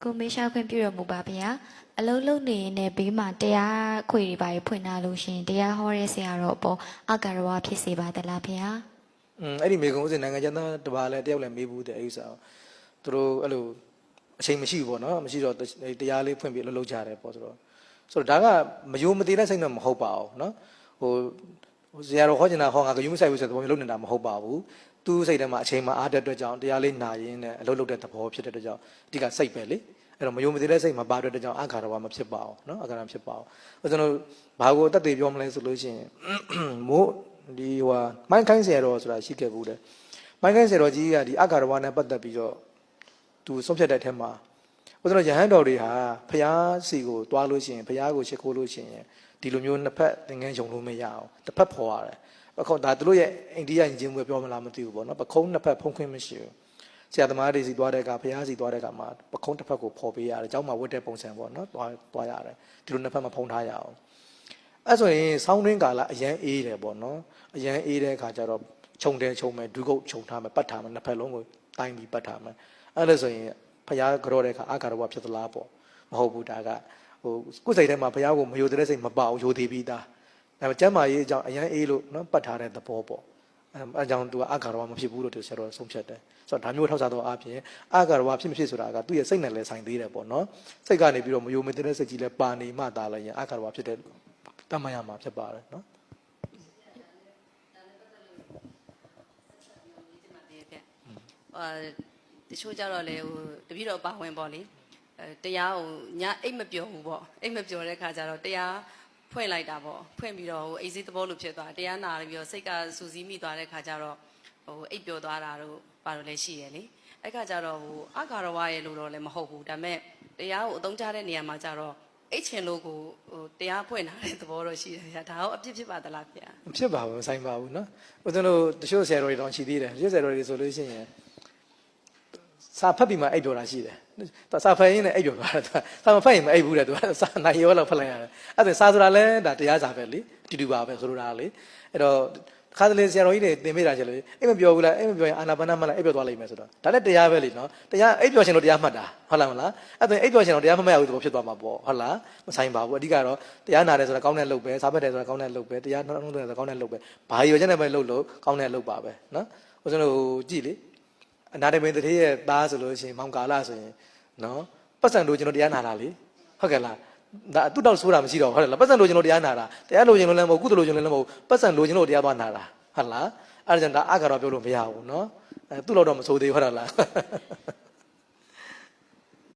ကိုမေးရှာခွင့်ပြုရမူပါဗျာအလုံးလုံးနေနဲ့ဘေးမှာတရားခွေတွေပါဖွင့်ထားလို့ရှင်တရားဟောတဲ့ဆရာတော်အပေါ်အကာရဝဖြစ်စေပါတလားဗျာအဲ့ဒီမိကုံဥစဉ်နိုင်ငံသားတပါလဲတယောက်လည်းမေးဘူးတဲ့အဲ့ဒီစာသူတို့အဲ့လိုအချိန်မရှိဘူးပေါ့နော်မရှိတော့တရားလေးဖွင့်ပြီးလှုပ်ကြတယ်ပေါ့ဆိုတော့ဒါကမယိုမသေးတဲ့စိတ်တော့မဟုတ်ပါဘူးနော်ဟိုဆရာတော်ဟောကျင်တာဟောငါကယူမဆိုင်ဘူးဆိုတဲ့သဘောမျိုးလုပ်နေတာမဟုတ်ပါဘူးသူ့စိတ်ထဲမှာအချိန်မှာအားတဲ့အတွက်ကြောင့်တရားလေးနာရင်းနဲ့အလုပ်လုပ်တဲ့သဘောဖြစ်တဲ့အတွက်ကြောင့်အဓိကစိတ်ပဲလေအဲ့တော့မယုံမသိတဲ့စိတ်မှာပါတဲ့အတွက်ကြောင့်အခါတော်မဖြစ်ပါဘူးเนาะအခါတော်ဖြစ်ပါဘူးကျွန်တော်ဘာကိုအသက်တွေပြောမလဲဆိုလို့ရှိရင်မို့ဒီဟိုမိုင်းခိုင်းဆရာတော်ဆိုတာရှိခဲ့ဘူးတဲ့မိုင်းခိုင်းဆရာတော်ကြီးကဒီအခါတော်နဲ့ပတ်သက်ပြီးတော့သူဆုံးဖြတ်တဲ့အထက်မှာကျွန်တော်ရဟန်းတော်တွေဟာဖျားစီကိုတွားလို့ရှိရင်ဖျားကိုရှ िख ိုးလို့ရှိရင်ဒီလိုမျိုးနှစ်ဖက်သင်္ကန်းယုံလို့မရအောင်တစ်ဖက်ဖော်ရတယ်ပခုံးဒါတို့ရဲ့အိန္ဒိယယဉ်ကျေးမှုပြောမလားမသိဘူးပေါ့နော်ပခုံးနှစ်ဖက်ဖုံးခွင့်မရှိဘူးဆရာသမားတွေစီသွားတဲ့အခါဖျားစီသွားတဲ့အခါမှာပခုံးတစ်ဖက်ကိုဖော်ပေးရတယ်เจ้าမှာဝတ်တဲ့ပုံစံပေါ့နော်သွားရတယ်ဒီလိုနှစ်ဖက်မဖုံးထားရအောင်အဲ့ဆိုရင်ဆောင်းတွင်းကာလအရန်အေးတယ်ပေါ့နော်အရန်အေးတဲ့အခါကျတော့ခြုံတယ်ခြုံမယ်ဒုကုတ်ခြုံထားမယ်ပတ်ထားမယ်နှစ်ဖက်လုံးကိုတိုင်းပြီးပတ်ထားမယ်အဲ့ဒါဆိုရင်ဖျားကြောတဲ့အခါအာကာရဘဖြစ်သလားပေါ့မဟုတ်ဘူးဒါကဟိုကိုယ်စိတ်ထဲမှာဖျားကိုမယိုတဲ့စိတ်မပါဘူးယိုသေးပြီးသားဒါပေမဲ့ကျမ်းမာရေးအကြောင်းအရန်အေးလို့နော်ပတ်ထားတဲ့သဘောပေါ့အဲအကြောင်းသူကအာကာရမဖြစ်ဘူးလို့သူဆရာတော်ဆုံးဖြတ်တယ်ဆိုတော့ဒါမျိုးထောက်စားတော့အပြင်အာကာရဖြစ်မဖြစ်ဆိုတာကသူ့ရဲ့စိတ်နဲ့လည်းဆိုင်သေးတယ်ပေါ့နော်စိတ်ကနေပြီးတော့မယိုမတဲ့စိတ်ကြီးလည်းပါနေမှသာလည်းရင်အာကာရဖြစ်တဲ့တတ်မှတ်ရမှာဖြစ်ပါတယ်နော်တချို့ကြတော့လေဟိုတပည့်တော်ပါဝင်ပေါ့လေတရားဟိုညအိတ်မပြောဘူးပေါ့အိတ်မပြောတဲ့ခါကျတော့တရားဖွင့်လိုက်တာပေါ့ဖွင့်ပြီးတော့ဟိုအိတ်စေးသဘောလိုဖြစ်သွားတရားနာပြီးတော့စိတ်ကစူးစီးမိသွားတဲ့ခါကျတော့ဟိုအိတ်ပြောသွားတာတို့ဘာလို့လဲရှိရလေအဲ့ခါကျတော့ဟိုအဂါရဝရဲ့လို့တော့လည်းမဟုတ်ဘူးဒါပေမဲ့တရားကိုအသုံးချတဲ့နေရာမှာကျတော့အိတ်ချင်လို့ကိုဟိုတရားဖွင့်ထားတဲ့သဘောတော့ရှိတယ်ဗျာဒါတော့အပြစ်ဖြစ်ပါသလားဗျာမဖြစ်ပါဘူးမဆိုင်ပါဘူးနော်ဦးဇင်းတို့တချို့ဆရာတော်တွေတောင်ရှိသေးတယ်တချို့ဆရာတော်တွေဆိုလို့ရှိရင်စာဖတ်ပြီးမှအိတ်တော်တာရှိတယ်စာဖတ်ရင်းနဲ့အိတ်တော်သွားတာစာမဖတ်ရင်မအိတ်ဘူးတဲ့သူကစာနိုင်ရောလောက်ဖတ်လိုက်ရတယ်အဲ့ဒါစာဆိုတာလဲဒါတရားစာပဲလေတူတူပါပဲဆိုလိုတာလေအဲ့တော့ခါတလေဆရာတော်ကြီးတွေသင်ပေးတာချက်လေအိတ်မပြောဘူးလားအိတ်မပြောရင်အာနာပါနမှတ်လိုက်အိတ်ပြောသွားလိမ့်မယ်ဆိုတော့ဒါလည်းတရားပဲလေနော်တရားအိတ်ပြောရှင်လို့တရားမှတ်တာဟုတ်လားမလားအဲ့ဒါအိတ်ပြောရှင်တော့တရားမမှတ်ရဘူးသူဖြစ်သွားမှာပေါ့ဟုတ်လားမဆိုင်ပါဘူးအဓိကတော့တရားနာတယ်ဆိုတာကောင်းတဲ့လုပ်ပဲစာဖတ်တယ်ဆိုတာကောင်းတဲ့လုပ်ပဲတရားနှလုံးသွင်းတယ်ဆိုတာကောင်းတဲ့လုပ်ပဲဘာရည်ရွယ်ချက်နဲ့ပဲလုပ်လို့ကောင်းတဲ့လုပ်ပါပဲနော်ဦးဇင်းတို့ကြည့်လေအနာတမင်းတထေးရဲ့သားဆိုလို့ရှိရင်မောင်ကာလဆိုရင်နော်ပတ်စံလို့ကျွန်တော်တရားနာတာလေဟုတ်ကဲ့လားဒါသူ့တော့ဆိုတာမရှိတော့ဟုတ်တယ်လားပတ်စံလို့ကျွန်တော်တရားနာတာတရားလို့ကျွန်တော်လည်းမဟုတ်ကုသလို့ကျွန်တော်လည်းမဟုတ်ပတ်စံလို့ကျွန်တော်တရားသွားနာတာဟုတ်လားအဲ့ဒါကြောင့်ဒါအကာရပြောလို့မရဘူးနော်အဲသူ့တော့မဆိုသေးဟုတ်လား